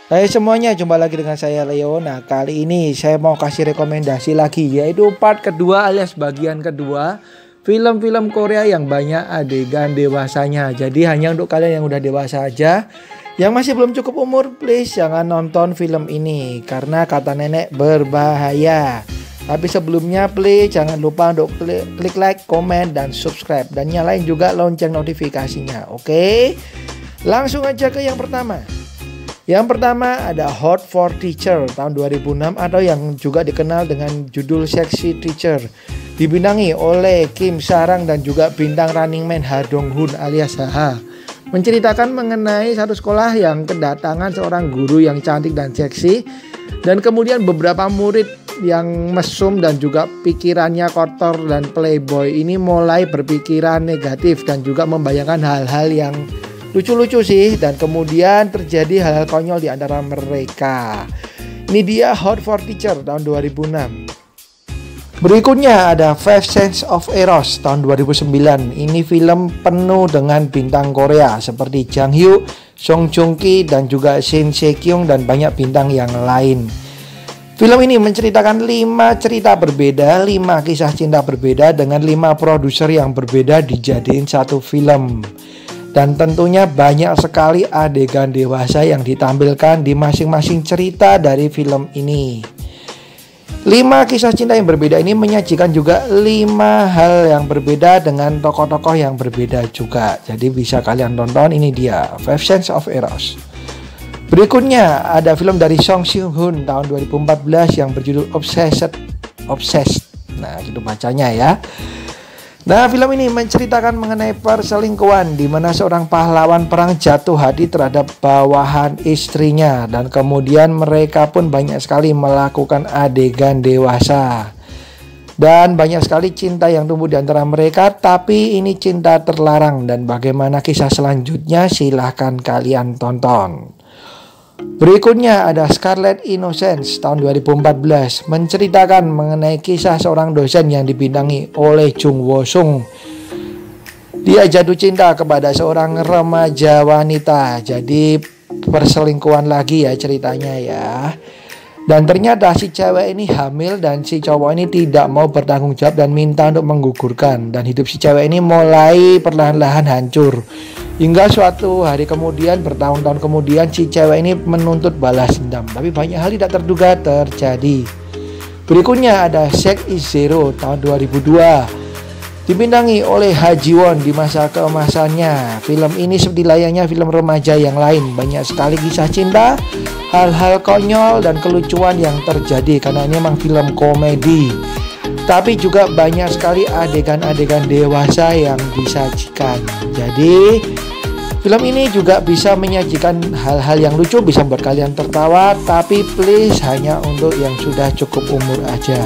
Hai semuanya, jumpa lagi dengan saya Leo. Nah, kali ini saya mau kasih rekomendasi lagi, yaitu part kedua alias bagian kedua film-film Korea yang banyak adegan dewasanya. Jadi hanya untuk kalian yang udah dewasa aja. Yang masih belum cukup umur, please jangan nonton film ini karena kata nenek berbahaya. Tapi sebelumnya please jangan lupa untuk klik like, komen, dan subscribe. Dan nyalain juga lonceng notifikasinya. Oke? Langsung aja ke yang pertama. Yang pertama ada Hot for Teacher tahun 2006 atau yang juga dikenal dengan judul Sexy Teacher. Dibintangi oleh Kim Sarang dan juga bintang Running Man Ha Dong Hoon alias HH. Menceritakan mengenai satu sekolah yang kedatangan seorang guru yang cantik dan seksi. Dan kemudian beberapa murid yang mesum dan juga pikirannya kotor dan playboy ini mulai berpikiran negatif dan juga membayangkan hal-hal yang lucu-lucu sih, dan kemudian terjadi hal-hal konyol di antara mereka. Ini dia Hot for Teacher tahun 2006. Berikutnya ada Five Senses of Eros tahun 2009. Ini film penuh dengan bintang Korea seperti Jang Hyuk, Song Joong Ki, dan juga Shin Se Kyung dan banyak bintang yang lain. Film ini menceritakan 5 cerita berbeda, 5 kisah cinta berbeda dengan 5 produser yang berbeda dijadiin satu film. Dan tentunya banyak sekali adegan dewasa yang ditampilkan di masing-masing cerita dari film ini. 5 kisah cinta yang berbeda ini menyajikan juga 5 hal yang berbeda dengan tokoh-tokoh yang berbeda juga. Jadi bisa kalian tonton, ini dia Five Senses of Eros. Berikutnya ada film dari Song Seung Hoon tahun 2014 yang berjudul Obsessed. Nah, itu bacanya ya. Nah, film ini menceritakan mengenai perselingkuhan di mana seorang pahlawan perang jatuh hati terhadap bawahan istrinya dan kemudian mereka pun banyak sekali melakukan adegan dewasa. Dan banyak sekali cinta yang tumbuh di antara mereka, tapi ini cinta terlarang dan bagaimana kisah selanjutnya silahkan kalian tonton. Berikutnya ada Scarlet Innocence tahun 2014 menceritakan mengenai kisah seorang dosen yang dibintangi oleh Jung Woo Sung. Dia jatuh cinta kepada seorang remaja wanita. Jadi perselingkuhan lagi ya ceritanya ya. Dan ternyata si cewek ini hamil dan si cowok ini tidak mau bertanggung jawab dan minta untuk menggugurkan. Dan hidup si cewek ini mulai perlahan-lahan hancur. Hingga suatu hari kemudian, bertahun-tahun kemudian, si cewek ini menuntut balas dendam. Tapi banyak hal tidak terduga terjadi. Berikutnya ada Sex is Zero tahun 2002. Dibintangi oleh Ha Ji Won di masa keemasannya. Film ini seperti layaknya film remaja yang lain. Banyak sekali kisah cinta, hal-hal konyol dan kelucuan yang terjadi karena ini memang film komedi. Tapi juga banyak sekali adegan-adegan dewasa yang disajikan. Jadi film ini juga bisa menyajikan hal-hal yang lucu, bisa buat kalian tertawa. Tapi please hanya untuk yang sudah cukup umur aja.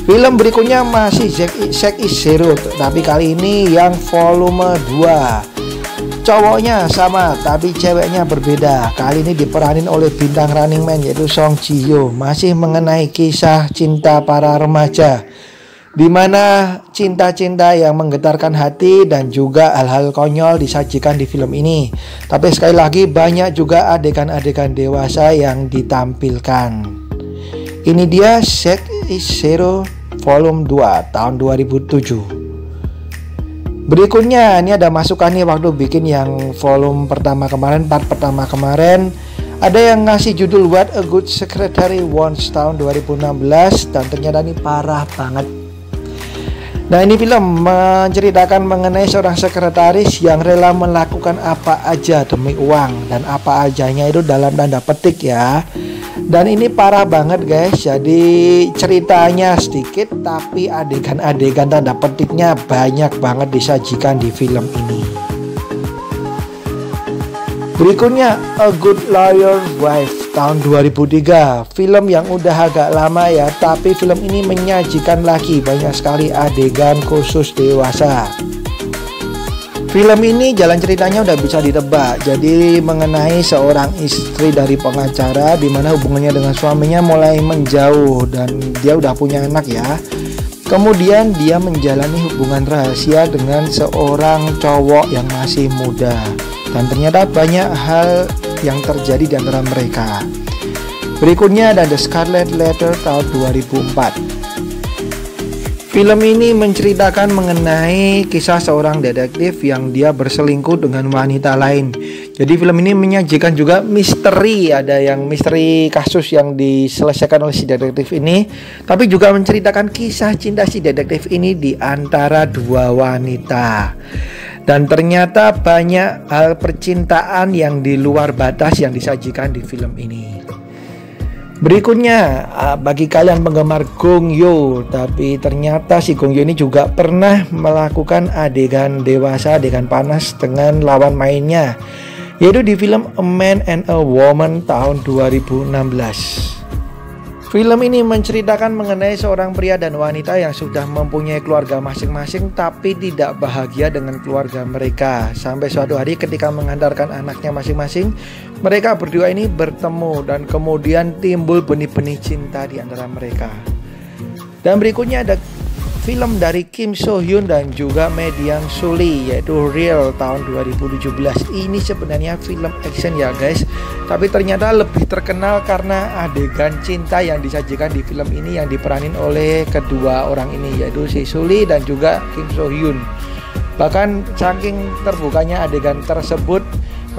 Film berikutnya masih Sex is Zero, tapi kali ini yang volume 2. Cowoknya sama tapi ceweknya berbeda. Kali ini diperanin oleh bintang Running Man yaitu Song Ji Hyo. Masih mengenai kisah cinta para remaja, di mana cinta-cinta yang menggetarkan hati dan juga hal-hal konyol disajikan di film ini. Tapi sekali lagi banyak juga adegan-adegan dewasa yang ditampilkan. Ini dia Sex is Zero volume 2 tahun 2007. Berikutnya ini ada masukannya waktu bikin yang volume pertama kemarin, part pertama kemarin. Ada yang ngasih judul What a Good Secretary Wants tahun 2016 dan ternyata ini parah banget. Nah, ini film menceritakan mengenai seorang sekretaris yang rela melakukan apa aja demi uang, dan apa ajanya itu dalam tanda petik ya. Dan ini parah banget guys. Jadi ceritanya sedikit tapi adegan-adegan tanda petiknya banyak banget disajikan di film ini. Berikutnya A Good Lawyer Wife tahun 2003. Film yang udah agak lama ya, tapi film ini menyajikan lagi banyak sekali adegan khusus dewasa. Film ini jalan ceritanya udah bisa ditebak. Jadi mengenai seorang istri dari pengacara di mana hubungannya dengan suaminya mulai menjauh dan dia udah punya anak ya. Kemudian dia menjalani hubungan rahasia dengan seorang cowok yang masih muda. Dan ternyata banyak hal yang terjadi di antara mereka. Berikutnya ada The Scarlet Letter tahun 2004. Film ini menceritakan mengenai kisah seorang detektif yang dia berselingkuh dengan wanita lain. Jadi film ini menyajikan juga misteri, ada yang misteri kasus yang diselesaikan oleh si detektif ini, tapi juga menceritakan kisah cinta si detektif ini di antara dua wanita. Dan ternyata banyak hal percintaan yang di luar batas yang disajikan di film ini. Berikutnya, bagi kalian penggemar Gong Yoo, tapi ternyata si Gong Yoo ini juga pernah melakukan adegan dewasa, adegan panas dengan lawan mainnya, yaitu di film A Man and a Woman tahun 2016. Film ini menceritakan mengenai seorang pria dan wanita yang sudah mempunyai keluarga masing-masing tapi tidak bahagia dengan keluarga mereka. Sampai suatu hari ketika mengantarkan anaknya masing-masing, mereka berdua ini bertemu dan kemudian timbul benih-benih cinta di antara mereka. Dan berikutnya ada film dari Kim So Hyun dan juga Mediang Suli, yaitu Real tahun 2017. Ini sebenarnya film action ya guys, tapi ternyata lebih terkenal karena adegan cinta yang disajikan di film ini yang diperanin oleh kedua orang ini, yaitu si Suli dan juga Kim So Hyun. Bahkan saking terbukanya adegan tersebut,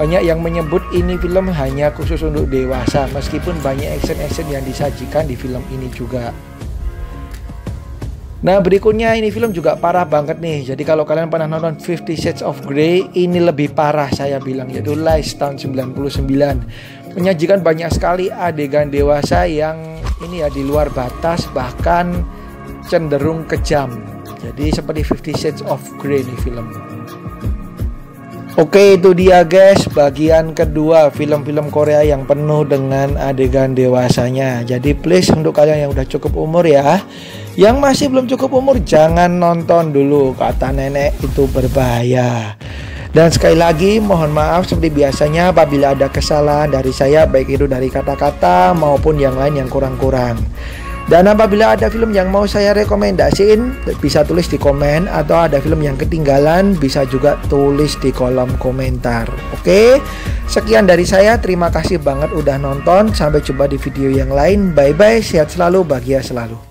banyak yang menyebut ini film hanya khusus untuk dewasa, meskipun banyak action-action yang disajikan di film ini juga. Nah, berikutnya ini film juga parah banget nih. Jadi kalau kalian pernah nonton 50 Shades of Grey, ini lebih parah saya bilang, yaitu Lies tahun 99. Menyajikan banyak sekali adegan dewasa yang ini ya di luar batas, bahkan cenderung kejam. Jadi seperti 50 Shades of Grey nih film. Oke, itu dia guys bagian kedua film-film Korea yang penuh dengan adegan dewasanya. Jadi please untuk kalian yang udah cukup umur ya, yang masih belum cukup umur jangan nonton dulu, kata nenek itu berbahaya. Dan sekali lagi mohon maaf seperti biasanya apabila ada kesalahan dari saya, baik itu dari kata-kata maupun yang lain yang kurang-kurang. Dan apabila ada film yang mau saya rekomendasiin, bisa tulis di komen, atau ada film yang ketinggalan bisa juga tulis di kolom komentar. Oke, sekian dari saya, terima kasih banget udah nonton. Sampai jumpa di video yang lain. Bye bye, sehat selalu, bahagia selalu.